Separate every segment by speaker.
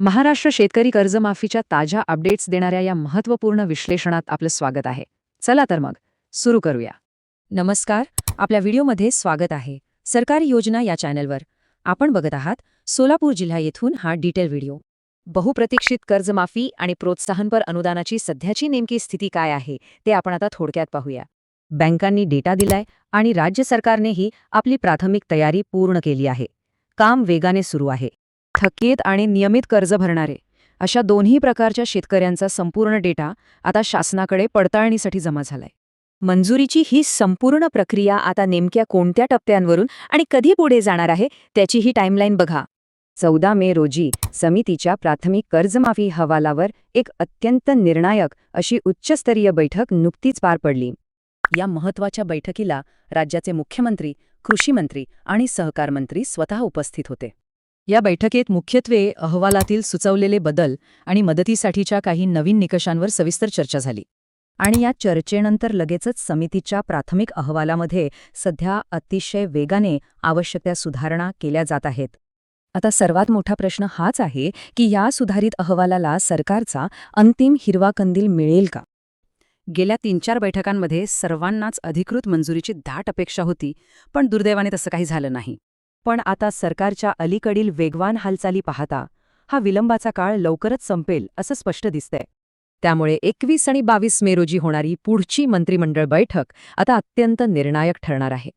Speaker 1: महाराष्ट्र शेतकरी कर्जमाफीच्या ताज्या अपडेट्स देणाऱ्या या महत्त्वपूर्ण विश्लेषणात आपलं स्वागत आहे. चला तर मग सुरू करूया.
Speaker 2: नमस्कार, आपल्या व्हिडिओमध्ये स्वागत आहे. सरकारी योजना या चॅनलवर आपण बघत आहात सोलापूर जिल्हा येथून हा डिटेल व्हिडिओ.
Speaker 1: बहुप्रतीक्षित कर्जमाफी आणि प्रोत्साहनपर अनुदानाची सध्याची नेमकी स्थिती काय आहे ते आपण आता थोडक्यात पाहूया.
Speaker 2: बँकांनी डेटा दिलाय आणि राज्य सरकारनेही आपली प्राथमिक तयारी पूर्ण केली आहे. काम वेगाने सुरू आहे.
Speaker 1: थकीत आणि नियमित कर्ज भरणारे अशा दोन्ही प्रकारच्या शेतकऱ्यांचा संपूर्ण डेटा आता शासनाकडे पडताळणीसाठी जमा झालाय.
Speaker 2: मंजुरीची ही संपूर्ण प्रक्रिया आता नेमक्या कोणत्या टप्प्यांवरून आणि कधी पुढे जाणार आहे त्याची ही टाईमलाईन बघा.
Speaker 1: 14 मे रोजी समितीच्या प्राथमिक कर्जमाफी अहवालावर एक अत्यंत निर्णायक अशी उच्चस्तरीय बैठक नुकतीच पार पडली. या महत्त्वाच्या बैठकीला राज्याचे मुख्यमंत्री, कृषी मंत्री आणि सहकार मंत्री स्वतः उपस्थित होते. या बैठकीत मुख्यत्वे अहवालातील सुचवलेले बदल आणि मदतीसाठीच्या काही नवीन निकषांवर सविस्तर चर्चा झाली. आणि या चर्चेनंतर लगेचच समितीच्या प्राथमिक अहवालामध्ये सध्या अतिशय वेगाने आवश्यक त्या सुधारणा केल्या जात आहेत. आता सर्वात मोठा प्रश्न हाच आहे की या सुधारित अहवालाला सरकारचा अंतिम हिरवा कंदील मिळेल का? गेल्या 3-4 बैठकांमध्ये सर्वांनाच अधिकृत मंजुरीची दाट अपेक्षा होती, पण दुर्दैवाने तसं काही झालं नाही. पण आता सरकारच्या अलीकडील वेगवान हालचाली पाहता हा विलंबाचा काळ लवकरच संपेल असं स्पष्ट दिसतंय. त्यामुळे 21 आणि 22 मे रोजी होणारी पुढची मंत्रिमंडळ बैठक आता अत्यंत निर्णायक ठरणार आहे.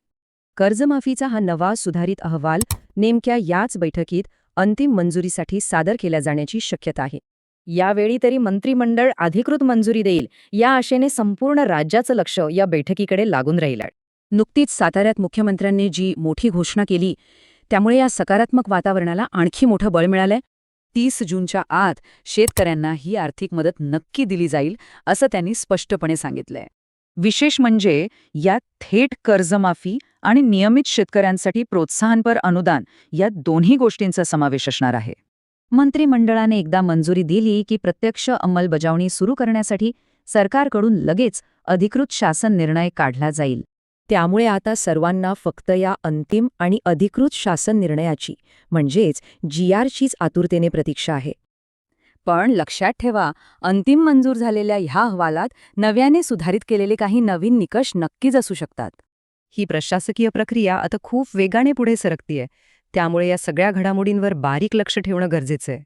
Speaker 1: कर्जमाफीचा हा नवा सुधारित अहवाल नेमक्या याच बैठकीत अंतिम मंजुरीसाठी सादर केला जाण्याची शक्यता आहे. यावेळी तरी मंत्रिमंडळ अधिकृत मंजुरी देईल या आशेने संपूर्ण राज्याचं लक्ष या बैठकीकडे लागून राहिलं. नुकतीच साताऱ्यात मुख्यमंत्र्यांनी जी मोठी घोषणा केली त्यामुळे या सकारात्मक वातावरणाला आणखी मोठं बळ मिळालंय. 30 जूनच्या आत शेतकऱ्यांना ही आर्थिक मदत नक्की दिली जाईल असं त्यांनी स्पष्टपणे सांगितलंय. विशेष म्हणजे यात थेट कर्जमाफी आणि नियमित शेतकऱ्यांसाठी प्रोत्साहनपर अनुदान या दोन्ही गोष्टींचा समावेश असणार आहे. मंत्रिमंडळाने एकदा मंजुरी दिली की प्रत्यक्ष अंमलबजावणी सुरू करण्यासाठी सरकारकडून लगेच अधिकृत शासन निर्णय काढला जाईल. त्यामुळे आता सर्वांना फक्त या अंतिम आणि अधिकृत शासन निर्णयाची म्हणजेच GRचीच आतुरतेने प्रतीक्षा आहे. पण लक्षात ठेवा, अंतिम मंजूर झालेल्या ह्या अहवालात नव्याने सुधारित केलेले काही नवीन निकष नक्कीच असू शकतात. ही प्रशासकीय प्रक्रिया आता खूप वेगाने पुढे सरकतीये, त्यामुळे या सगळ्या घडामोडींवर बारीक लक्ष ठेवणं गरजेचं आहे.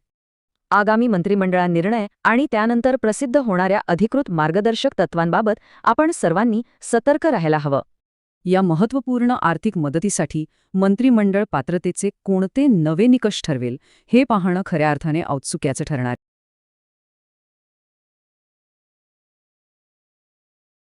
Speaker 1: आगामी मंत्रिमंडळा निर्णय आणि त्यानंतर प्रसिद्ध होणाऱ्या अधिकृत मार्गदर्शक तत्वांबाबत आपण सर्वांनी सतर्क राहायला हवं. या महत्त्वपूर्ण आर्थिक मदतीसाठी मंत्रिमंडळ पात्रतेचे कोणते नवे निकष ठरवेल हे पाहणं खऱ्या अर्थाने औत्सुक्याचं ठरणार.